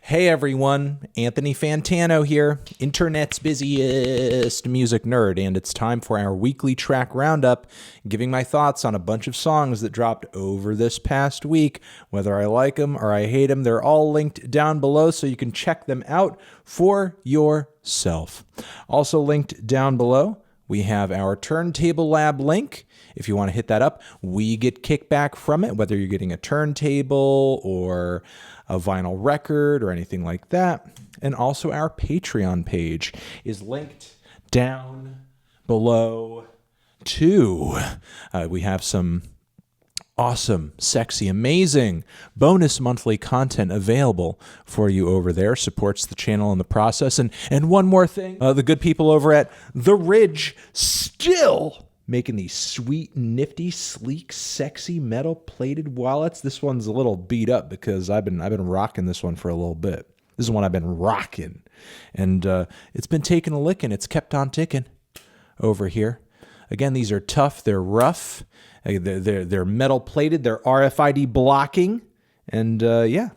Hey everyone, Anthony Fantano here, internet's busiest music nerd, and it's time for our weekly track roundup, giving my thoughts on a bunch of songs that dropped over this past week. Whether I like them or I hate them, they're all linked down below so you can check them out for yourself. Also linked down below, we have our Turntable Lab link. If you want to hit that up, we get kickback from it, whether you're getting a turntable or a vinyl record or anything like that. And also our Patreon page is linked down below too. We have some awesome, sexy, amazing bonus monthly content available for you over there. Supports the channel in the process. And one more thing, the good people over at The Ridge still making these sweet, nifty, sleek, sexy metal-plated wallets. This one's a little beat up because I've been rocking this one for a little bit. This is one I've been rocking, and it's been taking a licking. It's kept on ticking over here. Again, these are tough. They're rough. They're metal-plated. They're RFID blocking, and yeah,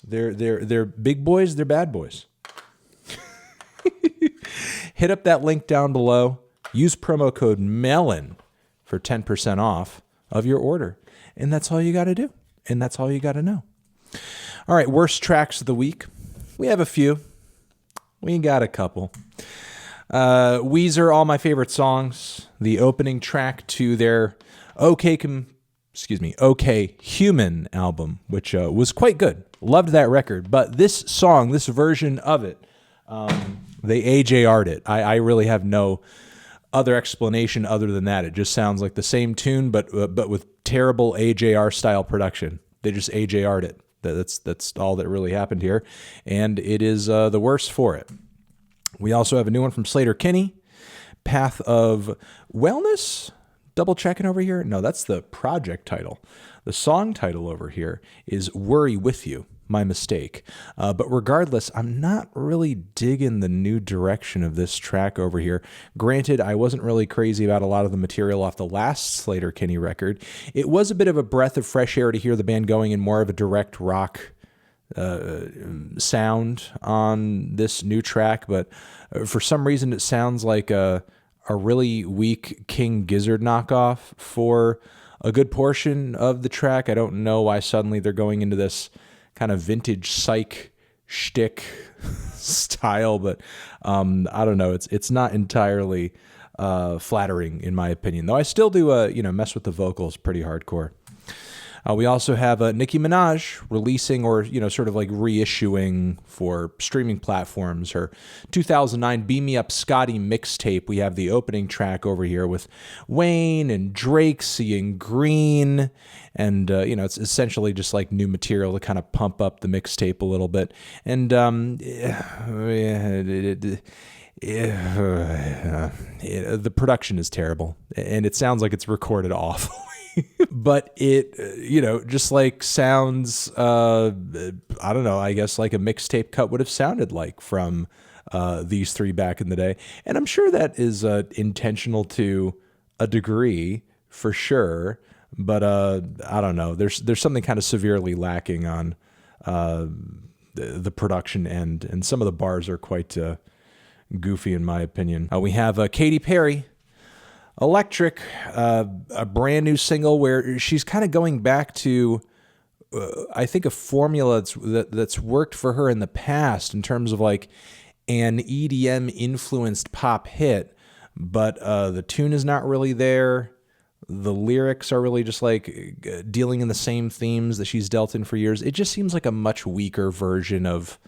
they're big boys. They're bad boys. Hit up that link down below. Use promo code MELON for 10% off of your order. And that's all you got to do. And that's all you got to know. All right, worst tracks of the week. We have a few. We got a couple. Weezer, All My Favorite Songs. The opening track to their OK Human album, which was quite good. Loved that record. But this song, this version of it, they AJR'd it. I really have no other explanation other than that. It just sounds like the same tune, but with terrible AJR style production. They just AJR'd it. That's all that really happened here, and it is the worse for it. We also have a new one from Sleater-Kinney, Path of Wellness. Double checking over here. No, that's the project title. The song title over here is Worry With You. My mistake. But regardless, I'm not really digging the new direction of this track over here. Granted, I wasn't really crazy about a lot of the material off the last Sleater-Kinney record. It was a bit of a breath of fresh air to hear the band going in more of a direct rock sound on this new track, but for some reason it sounds like a really weak King Gizzard knockoff for a good portion of the track. I don't know why suddenly they're going into this kind of vintage psych shtick style, but I don't know. It's not entirely flattering in my opinion, though I still do mess with the vocals pretty hardcore. We also have Nicki Minaj releasing or, sort of like reissuing for streaming platforms her 2009 Beam Me Up Scotty mixtape. We have the opening track over here with Wayne and Drake seeing green. And, it's essentially just like new material to kind of pump up the mixtape a little bit. And the production is terrible. And it sounds like it's recorded awfully. But it, just like sounds, I don't know, I guess like a mixtape cut would have sounded like from these three back in the day. And I'm sure that is intentional to a degree for sure. But I don't know. There's something kind of severely lacking on the production end. And some of the bars are quite goofy in my opinion. We have Katy Perry. Electric, a brand new single where she's kind of going back to, I think, a formula that's worked for her in the past in terms of like an EDM influenced pop hit, but the tune is not really there. The lyrics are really just like dealing in the same themes that she's dealt in for years. It just seems like a much weaker version of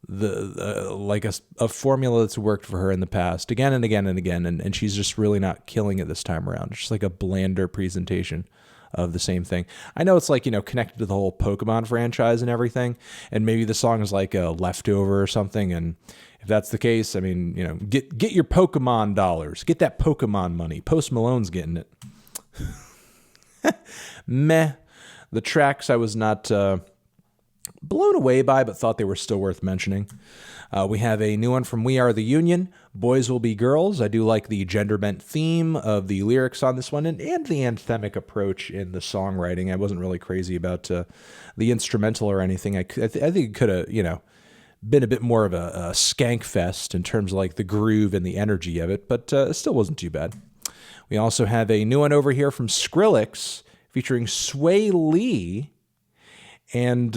like a formula that's worked for her in the past again and again and again, and she's just really not killing it this time around. It's just like a blander presentation of the same thing. I know it's like, connected to the whole Pokemon franchise and everything, and maybe the song is like a leftover or something, and if that's the case, I mean, get your Pokemon dollars, get that Pokemon money. Post Malone's getting it. Meh. The tracks I was not blown away by, but thought they were still worth mentioning. We have a new one from We Are the Union, Boys Will Be Girls. I do like the gender-bent theme of the lyrics on this one and the anthemic approach in the songwriting. I wasn't really crazy about the instrumental or anything. I think it could have, been a bit more of a skank fest in terms of like the groove and the energy of it, but it still wasn't too bad. We also have a new one over here from Skrillex featuring Swae Lee. And,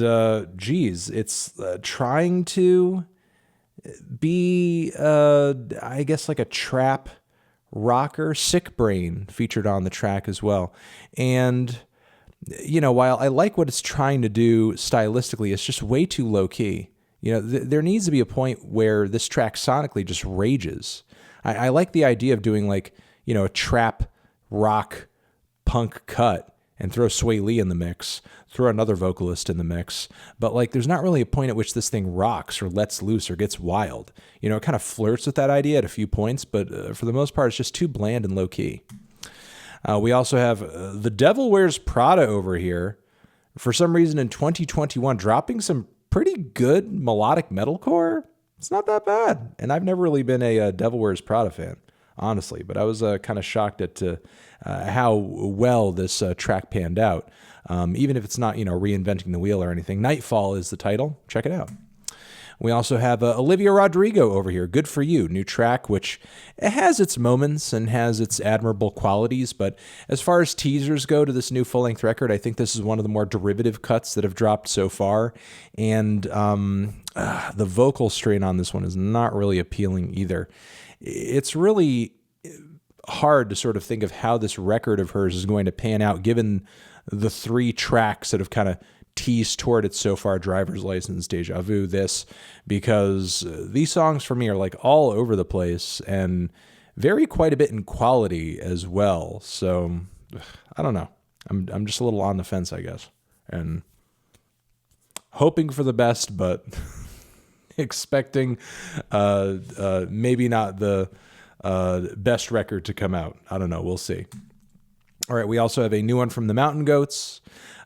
geez, it's trying to be, I guess, like a trap rocker. Siiickbrain featured on the track as well. And, you know, while I like what it's trying to do stylistically, it's just way too low-key. You know, there needs to be a point where this track sonically just rages. I like the idea of doing, like, you know, a trap rock punk cut and throw Swae Lee in the mix, throw another vocalist in the mix. But like, there's not really a point at which this thing rocks or lets loose or gets wild. You know, it kind of flirts with that idea at a few points, but for the most part, it's just too bland and low key. We also have The Devil Wears Prada over here. For some reason in 2021, dropping some pretty good melodic metalcore. It's not that bad. And I've never really been a Devil Wears Prada fan, honestly, but I was kind of shocked at how well this track panned out. Even if it's not, you know, reinventing the wheel or anything. Nightfall is the title. Check it out. We also have Olivia Rodrigo over here. Good For You, new track, which it has its moments and has its admirable qualities. But as far as teasers go to this new full-length record, I think this is one of the more derivative cuts that have dropped so far. And the vocal strain on this one is not really appealing either. It's really hard to sort of think of how this record of hers is going to pan out, given the 3 tracks that have kind of teased toward it so far: Driver's License, Deja Vu, this, because these songs for me are like all over the place and vary quite a bit in quality as well. So I don't know. I'm just a little on the fence, I guess, and hoping for the best, but expecting maybe not the best record to come out. I don't know. We'll see. All right, we also have a new one from the Mountain Goats,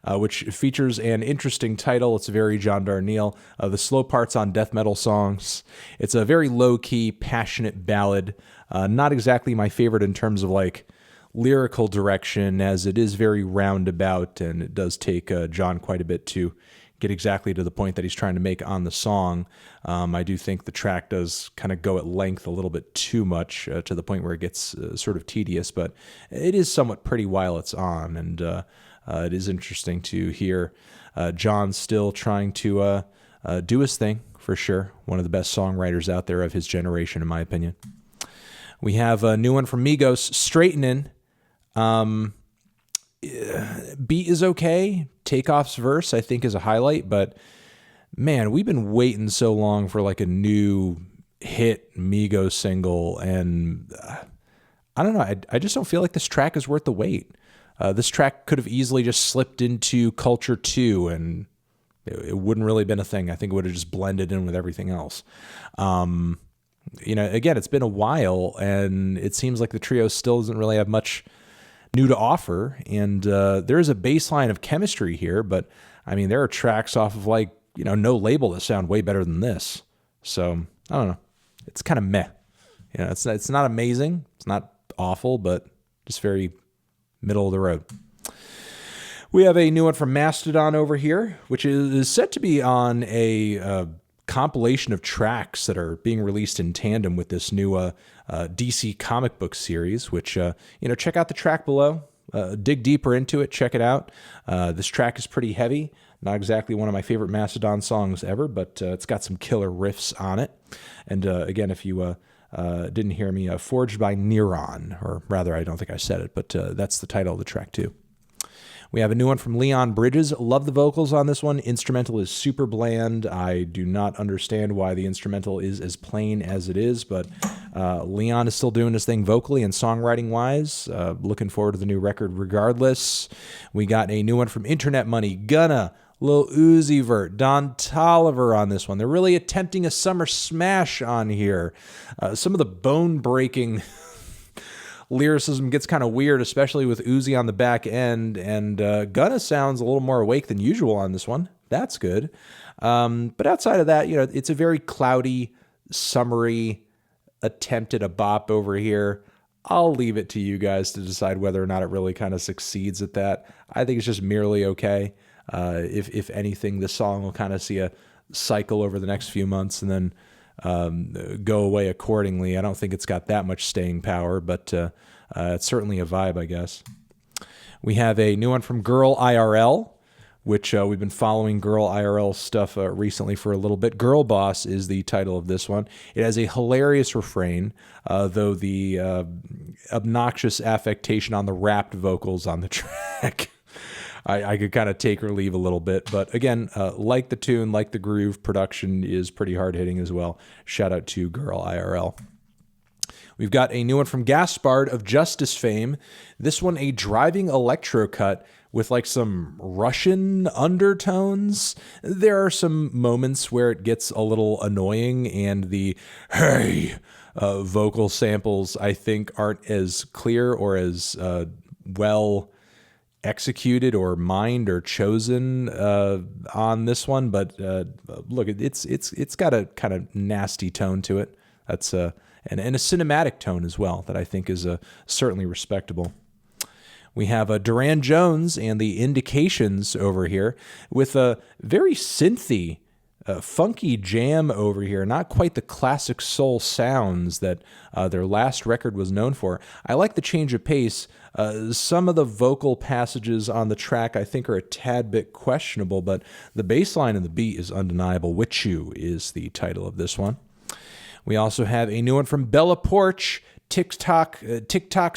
which features an interesting title. It's very John Darnielle. The slow parts on death metal songs. It's a very low-key, passionate ballad. Not exactly my favorite in terms of like lyrical direction, as it is very roundabout, and it does take John quite a bit to get exactly to the point that he's trying to make on the song. I do think the track does kind of go at length a little bit too much, to the point where it gets sort of tedious, but it is somewhat pretty while it's on, and it is interesting to hear John still trying to do his thing, for sure. One of the best songwriters out there of his generation, in my opinion. We have a new one from Migos, Straightenin'. Beat is okay. Takeoff's verse, I think, is a highlight, but man, we've been waiting so long for like a new hit Migos single, and I don't know. I just don't feel like this track is worth the wait. This track could have easily just slipped into Culture 2, and it wouldn't really been a thing. I think it would have just blended in with everything else. You know, again, it's been a while, and it seems like the trio still doesn't really have much new to offer, and there is a baseline of chemistry here, but I mean, there are tracks off of like, you know, No Label that sound way better than this. So I don't know. It's kind of meh. You know, it's not amazing. It's not awful, but just very middle of the road. We have a new one from Mastodon over here, which is set to be on a compilation of tracks that are being released in tandem with this new DC comic book series, which, you know, check out the track below, dig deeper into it, check it out. This track is pretty heavy, not exactly one of my favorite Mastodon songs ever, but it's got some killer riffs on it. And again, if you didn't hear me, Forged by Neuron, or rather, I don't think I said it, but that's the title of the track too. We have a new one from Leon Bridges. Love the vocals on this one. Instrumental is super bland. I do not understand why the instrumental is as plain as it is, but Leon is still doing his thing vocally and songwriting-wise. Looking forward to the new record regardless. We got a new one from Internet Money, Gunna, Lil Uzi Vert, Don Toliver on this one. They're really attempting a summer smash on here. Some of the bone-breaking lyricism gets kind of weird, especially with Uzi on the back end, and Gunna sounds a little more awake than usual on this one. That's good. But outside of that, you know, it's a very cloudy, summery attempt at a bop over here. I'll leave it to you guys to decide whether or not it really kind of succeeds at that. I think it's just merely okay. If anything, this song will kind of see a cycle over the next few months and then go away accordingly. I don't think it's got that much staying power, but it's certainly a vibe, I guess. We have a new one from Girl IRL, which we've been following Girl IRL stuff recently for a little bit. Girl Boss is the title of this one. It has a hilarious refrain, though the obnoxious affectation on the rapped vocals on the track, I could kind of take or leave a little bit. But again, like the tune, like the groove, production is pretty hard-hitting as well. Shout out to Girl IRL. We've got a new one from Gaspard of Justice fame. This one, a driving electro cut with like some Russian undertones. There are some moments where it gets a little annoying, and the hey vocal samples, I think, aren't as clear or as well executed or mined or chosen on this one. But look, it's got a kind of nasty tone to it. That's and a cinematic tone as well that I think is certainly respectable. We have Durand Jones and the Indications over here with a very synthy, funky jam over here. Not quite the classic soul sounds that their last record was known for. I like the change of pace. Some of the vocal passages on the track I think are a tad bit questionable, but the bass line and the beat is undeniable. Witchoo is the title of this one. We also have a new one from Bella Poarch, TikTok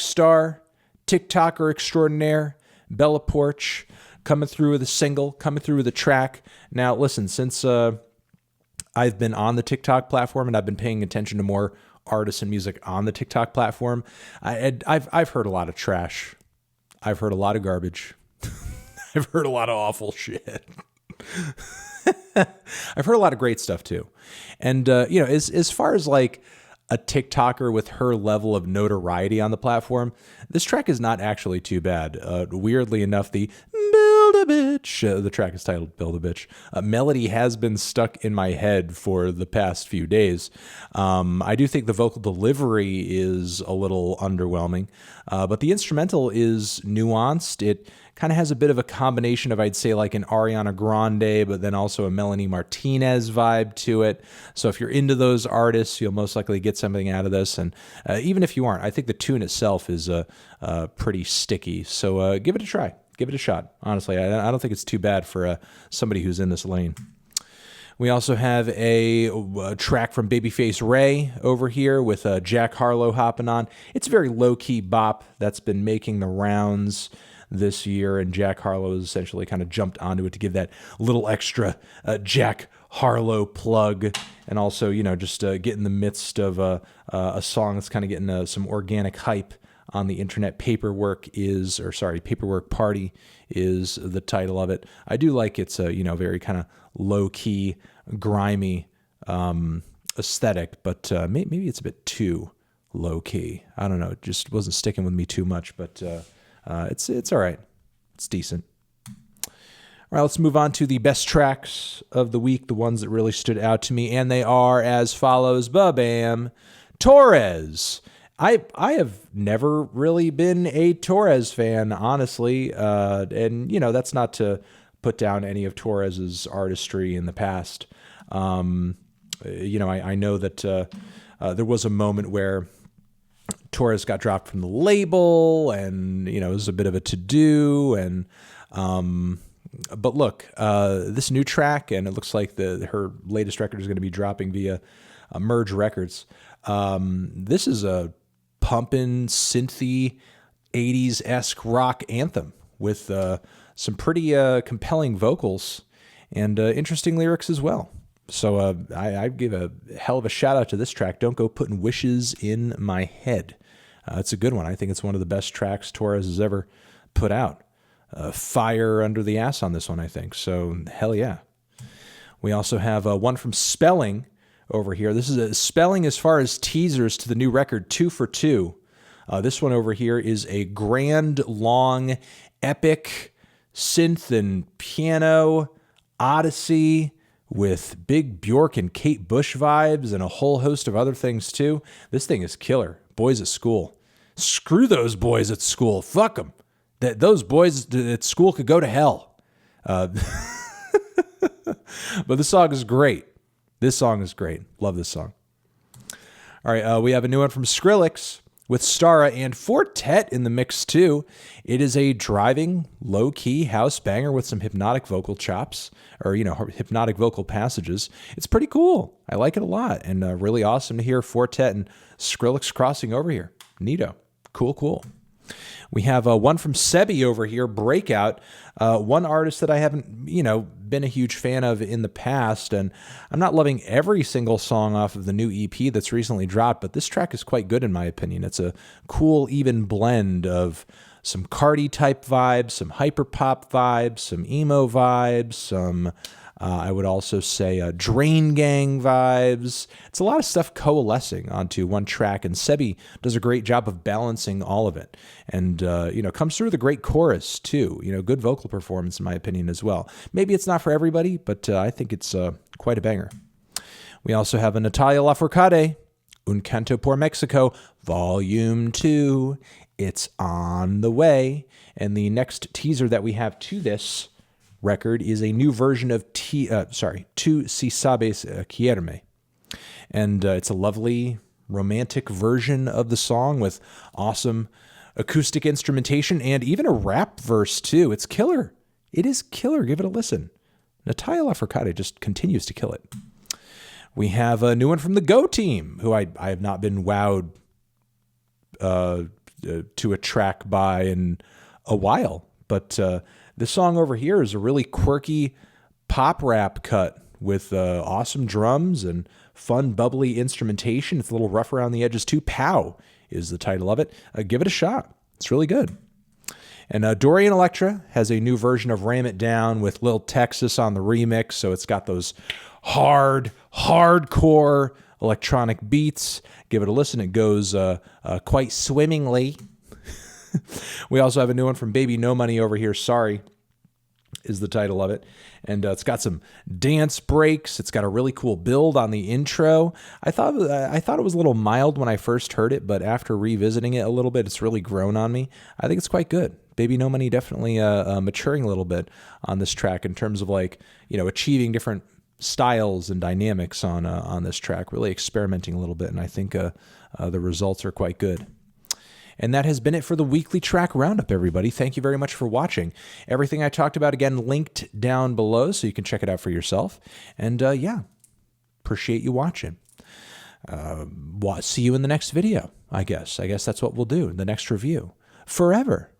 star, TikToker extraordinaire, Bella Poarch, coming through with a single, coming through with a track. Now, listen, since I've been on the TikTok platform and I've been paying attention to more artists and music on the TikTok platform, I've heard a lot of trash. I've heard a lot of garbage. I've heard a lot of awful shit. I've heard a lot of great stuff too. And, as far as like a TikToker with her level of notoriety on the platform, this track is not actually too bad. Weirdly enough, the Build a Bitch, the track is titled Build a Bitch, melody has been stuck in my head for the past few days. I do think the vocal delivery is a little underwhelming, but the instrumental is nuanced. It kind of has a bit of a combination of, I'd say, like an Ariana Grande, but then also a Melanie Martinez vibe to it. So if you're into those artists, you'll most likely get something out of this. And even if you aren't, I think the tune itself is pretty sticky. So give it a try. Give it a shot. Honestly, I don't think it's too bad for somebody who's in this lane. We also have a track from Babyface Ray over here with Jack Harlow hopping on. It's a very low-key bop that's been making the rounds this year, and Jack Harlow has essentially kind of jumped onto it to give that little extra Jack Harlow plug, and also, just get in the midst of a song that's kind of getting some organic hype on the internet. Paperwork Party is the title of it. I do like its very kind of low-key, grimy aesthetic, but maybe it's a bit too low-key. I don't know. It just wasn't sticking with me too much, but it's all right. It's decent. All right, let's move on to the best tracks of the week, the ones that really stood out to me, and they are as follows. Ba-bam. TORRES. I have never really been a TORRES fan, honestly, and that's not to put down any of Torres's artistry in the past. I know that there was a moment where TORRES got dropped from the label, and it was a bit of a to-do, and but look, this new track, and it looks like her latest record is going to be dropping via Merge Records. This is a pumpin', synthy, 80s-esque rock anthem with some pretty compelling vocals and interesting lyrics as well. So I give a hell of a shout out to this track. Don't go putting wishes in my head. It's a good one. I think it's one of the best tracks TORRES has ever put out. Fire under the ass on this one, I think. So hell yeah. We also have one from Spelling over here. This is a Spelling as far as teasers to the new record, 2 for 2. This one over here is a grand, long, epic synth and piano odyssey with big Bjork and Kate Bush vibes and a whole host of other things too. This thing is killer. Boys at school. Screw those boys at school. Fuck them. Those boys at school could go to hell. But the song is great. This song is great. Love this song. All right, we have a new one from Skrillex with Starrah and Fortet in the mix too. It is a driving, low-key house banger with some hypnotic vocal chops, or, hypnotic vocal passages. It's pretty cool. I like it a lot, and really awesome to hear Fortet and Skrillex crossing over here. Neato. Cool. We have one from SEBii over here, breakOUT. One artist that I haven't, been a huge fan of in the past, and I'm not loving every single song off of the new EP that's recently dropped, but this track is quite good in my opinion. It's a cool, even blend of some Cardi-type vibes, some hyperpop vibes, some emo vibes, some... I would also say Drain Gang vibes. It's a lot of stuff coalescing onto one track, and SEBii does a great job of balancing all of it. And, comes through with a great chorus, too. Good vocal performance, in my opinion, as well. Maybe it's not for everybody, but I think it's quite a banger. We also have a Natalia Lafourcade, Un Canto por Mexico, Volume 2. It's on the way. And the next teaser that we have to this record is a new version of Tu Si Sabes Quererme. And it's a lovely romantic version of the song with awesome acoustic instrumentation and even a rap verse too. It's killer. It is killer. Give it a listen. Natalia Lafourcade just continues to kill it. We have a new one from the Go team, who I have not been wowed to a track by in a while, but this song over here is a really quirky pop rap cut with awesome drums and fun, bubbly instrumentation. It's a little rough around the edges too. Pow is the title of it. Give it a shot. It's really good. And Dorian Electra has a new version of Ram It Down with Lil Texas on the remix. So it's got those hardcore electronic beats. Give it a listen. It goes quite swimmingly. We also have a new one from Baby No Money over here. Sorry is the title of it. And it's got some dance breaks. It's got a really cool build on the intro. I thought it was a little mild when I first heard it, but after revisiting it a little bit, it's really grown on me. I think it's quite good. Baby No Money definitely maturing a little bit on this track in terms of achieving different styles and dynamics on this track, really experimenting a little bit. And I think the results are quite good. And that has been it for the weekly track roundup, everybody. Thank you very much for watching. Everything I talked about, again, linked down below so you can check it out for yourself. And appreciate you watching. See you in the next video, I guess. I guess that's what we'll do in the next review. Forever.